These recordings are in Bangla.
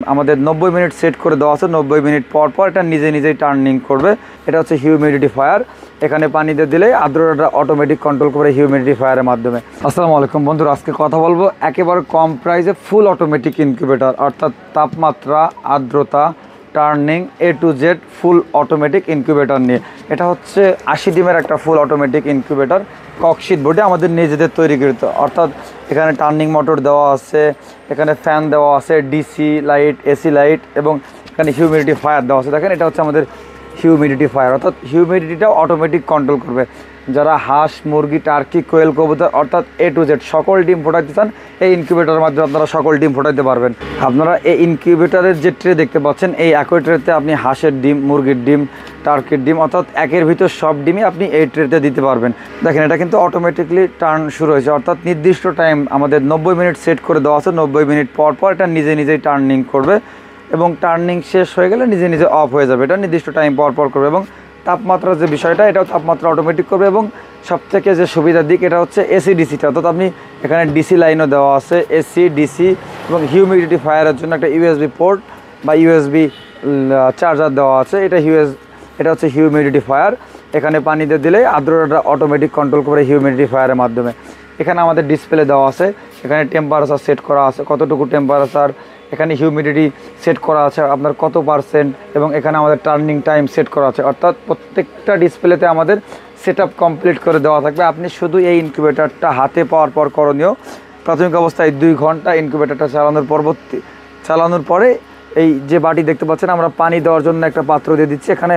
আমাদের 90 মিনিট সেট করে দেওয়া আছে। 90 মিনিট পর পর এটা নিজে নিজেই টার্নিং করবে। এটা হচ্ছে হিউমিডিফায়ার। এখানে পানিতে দিলে আর্দ্রতাটা অটোমেটিক কন্ট্রোল করে হিউমিডিফায়ারের মাধ্যমে। আসসালামু আলাইকুম বন্ধুরা, আজকে কথা বলবো একেবারে কম প্রাইসে ফুল অটোমেটিক ইনকিউবেটর, অর্থাৎ তাপমাত্রা, আর্দ্রতা, turning A to Z full automatic incubator নিয়ে। এটা হচ্ছে 80 ডিমের একটা ফুল অটোমেটিক ইনকিউবেটর, ককশিট বোর্ডে আমাদের নিজেদের তৈরিকৃত। অর্থাৎ এখানে টার্নিং মোটর দেওয়া আছে, এখানে ফ্যান দেওয়া আছে, ডিসি লাইট, এসি লাইট, এবং এখানে হিউমিডিফায়ার দেওয়া আছে। দেখেন এটা হচ্ছে আমাদের হিউমিডিফায়ার, অর্থাৎ হিউমিডিটিটা অটোমেটিক কন্ট্রোল করবে। যারা হাঁস, মুরগি, টার্কি, কোয়েল, কবুতর অর্থাৎ A to Z সকল ডিম ফোটাইতে চান, এই ইনকিউবেটরের মাধ্যমে আপনারা সকল ডিম ফোটাইতে পারবেন। আপনারা এই ইনকিউবেটরের যে ট্রে দেখতে পাচ্ছেন, এই একই ট্রেতে আপনি হাঁসের ডিম, মুরগির ডিম, টার্কির ডিম অর্থাৎ একের ভিতর সব ডিমই আপনি এই ট্রেতে দিতে পারবেন। দেখেন এটা কিন্তু অটোমেটিকলি টার্ন শুরু হয়েছে, অর্থাৎ নির্দিষ্ট টাইম আমাদের 90 মিনিট সেট করে দেওয়া আছে। 90 মিনিট পর পর এটা নিজে নিজেই টার্নিং করবে এবং টার্নিং শেষ হয়ে গেলে নিজে নিজে অফ হয়ে যাবে। এটা নির্দিষ্ট টাইম পর পর করবে। এবং তাপমাত্রার যে বিষয়টা, এটাও তাপমাত্রা অটোমেটিক করবে। এবং সবথেকে যে সুবিধার দিক, এটা হচ্ছে এসি ডিসিটা, অর্থাৎ আপনি এখানে ডিসি লাইনও দেওয়া আছে, এসি, ডিসি এবং হিউমিডিফায়ারের জন্য একটা ইউএসবি পোর্ট বা ইউএসবি চার্জার দেওয়া আছে। এটা হচ্ছে হিউমিডিফায়ার। এখানে পানিতে দিলে আর্দ্রতাটা অটোমেটিক কন্ট্রোল করে হিউমিডিফায়ারের মাধ্যমে। এখানে আমাদের ডিসপ্লে দেওয়া আছে, এখানে টেম্পারেচার সেট করা আছে, কতটুকু টেম্পারেচার, এখানে হিউমিডিটি সেট করা আছে আপনার কত পার্সেন্ট, এবং এখানে আমাদের টার্নিং টাইম সেট করা আছে। অর্থাৎ প্রত্যেকটা ডিসপ্লেতে আমাদের সেট আপ কমপ্লিট করে দেওয়া থাকবে। আপনি শুধু এই ইনকিউবেটরটা হাতে পাওয়ার পর করণীয়, প্রাথমিক অবস্থায় 2 ঘন্টা ইনকিউবেটরটা চালানোর পরে এই যে বাটি দেখতে পাচ্ছেন, আমরা পানি দেওয়ার জন্য একটা পাত্র দিয়ে দিচ্ছি। এখানে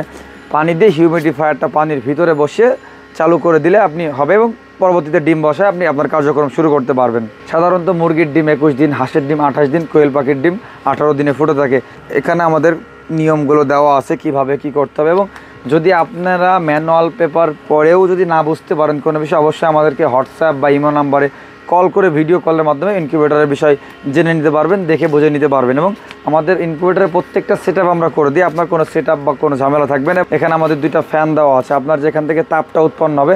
পানি দিয়ে হিউমিডিফায়ারটা পানির ভিতরে বসিয়ে চালু করে দিলে আপনি হবে, এবং পরবর্তীতে ডিম বসায় আপনি আপনার কার্যক্রম শুরু করতে পারবেন। সাধারণত মুরগির ডিম 21 দিন, হাঁসের ডিম 28 দিন, কোয়েল পাখির ডিম 18 দিনে ফুটে থাকে। এখানে আমাদের নিয়মগুলো দেওয়া আছে কিভাবে কি করতে হবে। এবং যদি আপনারা ম্যানুয়াল পেপার পড়েও যদি না বুঝতে পারেন কোনো বিষয়, অবশ্যই আমাদেরকে হোয়াটসঅ্যাপ বা ইমো নাম্বারে কল করে ভিডিও কলের মাধ্যমে ইনকিউবেটরের বিষয় জেনে নিতে পারবেন, দেখে বুঝে নিতে পারবেন। এবং আমাদের ইনকিউবেটরের প্রত্যেকটা সেট আমরা করে দিই, আপনার কোনো সেট বা কোনো ঝামেলা থাকবে না। এখানে আমাদের 2টা ফ্যান দেওয়া আছে, আপনার যেখান থেকে তাপটা উৎপন্ন হবে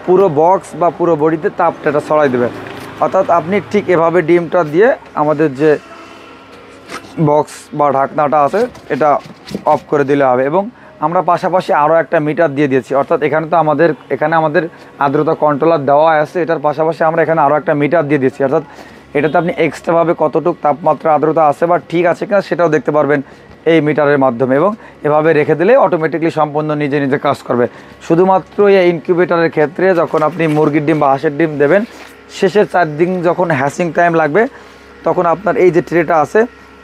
পুরো বক্স বা পুরো বডিতে তাপটা এটা ছড়াই দেবে। অর্থাৎ আপনি ঠিক এভাবে ডিমটা দিয়ে আমাদের যে বক্স বা ঢাকনাটা আছে এটা অফ করে দিলে হবে। এবং আমরা পাশাপাশি আরও একটা মিটার দিয়ে দিয়েছি, অর্থাৎ এখানে আমাদের আর্দ্রতা কন্ট্রোলার দেওয়া আছে, এটার পাশাপাশি আমরা এখানে আরও একটা মিটার দিয়ে দিয়েছি। অর্থাৎ এটাতে আপনি এক্সট্রাভাবে কতটুকু তাপমাত্রা, আর্দ্রতা আছে বা ঠিক আছে কিনা সেটাও দেখতে পারবেন এই মিটারের মাধ্যমে। এবং এভাবে রেখে দিলে অটোমেটিকলি সম্পূর্ণ নিজে নিজে কাজ করবে। শুধুমাত্র এই ইনকিউবেটরের ক্ষেত্রে যখন আপনি মুরগির ডিম বা হাঁসের ডিম দেবেন, শেষের 4 দিন যখন হ্যাচিং টাইম লাগবে, তখন আপনার এই যে ট্রেটা আছে,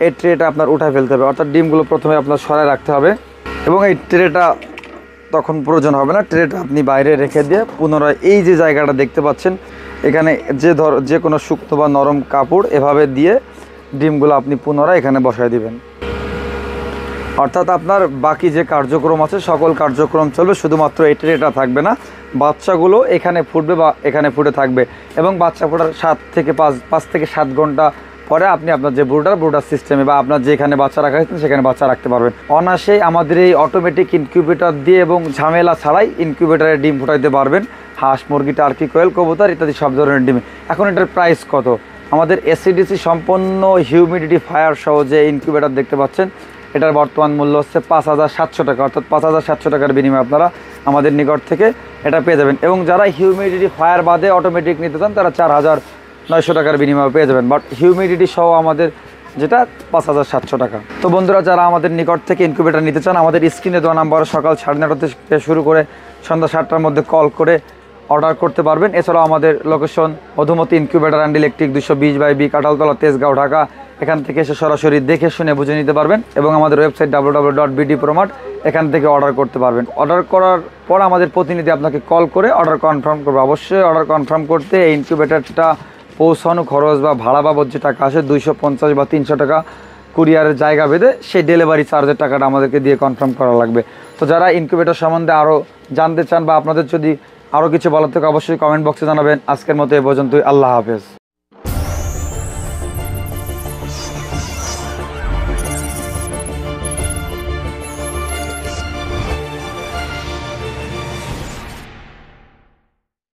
এই ট্রেটা আপনার উঠায় ফেলতে হবে। অর্থাৎ ডিমগুলো প্রথমে আপনার সরায় রাখতে হবে, এবং এই ট্রেটা তখন প্রয়োজন হবে না। ট্রেটা আপনি বাইরে রেখে দিয়ে পুনরায় এই যে জায়গাটা দেখতে পাচ্ছেন, এখানে যে কোনো শুকনো বা নরম কাপড় এভাবে দিয়ে ডিমগুলো আপনি পুনরায় এখানে বসায় দিবেন। অর্থাৎ আপনার বাকি যে কার্যক্রম আছে সকল কার্যক্রম চলবে, শুধুমাত্র এই ট্রেটা থাকবে না। বাচ্চাগুলো এখানে ফুটবে বা এখানে ফুটে থাকবে, এবং বাচ্চা ফোটার 5 থেকে 7 ঘন্টা পরে আপনি আপনার যে ব্রুডার সিস্টেমে বা আপনার যেখানে বাচ্চা রাখা হয়েছে সেখানে বাচ্চা রাখতে পারবেন অনায়াসেই। আমাদের এই অটোমেটিক ইনকিউবেটর দিয়ে এবং ঝামেলা ছাড়াই ইনকিউবেটরে ডিম ফুটাইতে পারবেন হাঁস, মুরগি, টার্কি, কোয়েল, কবুতর ইত্যাদি সব ধরনের ডিম। এখন এটার প্রাইস কত? আমাদের এসিডিসি সম্পন্ন হিউমিডিফায়ার সহ যে ইনকিউবেটর দেখতে পাচ্ছেন, এটার বর্তমান মূল্য হচ্ছে 5700 টাকা। অর্থাৎ 5700 টাকার বিনিময়ে আপনারা আমাদের নিকট থেকে এটা পেয়ে যাবেন। এবং যারা হিউমিডিফায়ার বাদে অটোমেটিক নিতে চান, তারা 4900 টাকার বিনিময়ে পেয়ে যাবেন। বাট হিউমিডিটি সহ আমাদের যেটা 5700 টাকা। তো বন্ধুরা, যারা আমাদের নিকট থেকে ইনকিউবেটর নিতে চান, আমাদের স্ক্রিনে দেওয়া নাম্বারে সকাল 9:30 থেকে শুরু করে সন্ধ্যা 7টার মধ্যে কল করে অর্ডার করতে পারবেন। এছাড়াও আমাদের location Madhumati incubator and electric, 220/B, Kanthaltala, Tejgaon, Dhaka. এখান থেকে এসে সরাসরি দেখে শুনে বুঝে নিতে পারবেন। এবং আমাদের ওয়েবসাইট www.bdpromart, এখান থেকে অর্ডার করতে পারবেন। অর্ডার করার পর আমাদের প্রতিনিধি আপনাকে কল করে অর্ডার কনফার্ম করবে। অবশ্যই অর্ডার কনফার্ম করতে এই ইনকিউবেটরটা পৌঁছানো খরচ বা ভাড়া বাবদ যে টাকা আসে 250 বা 300 টাকা কুরিয়ারের জায়গা ভেদে, সেই ডেলিভারি চার্জের টাকাটা আমাদেরকে দিয়ে কনফার্ম করা লাগবে। তো যারা ইনকিউবেটর সম্বন্ধে আরও জানতে চান বা আপনাদের যদি আরও কিছু বলার থেকে, অবশ্যই কমেন্ট বক্সে জানাবেন। আজকের মতো এ পর্যন্তই। আল্লাহ হাফেজ।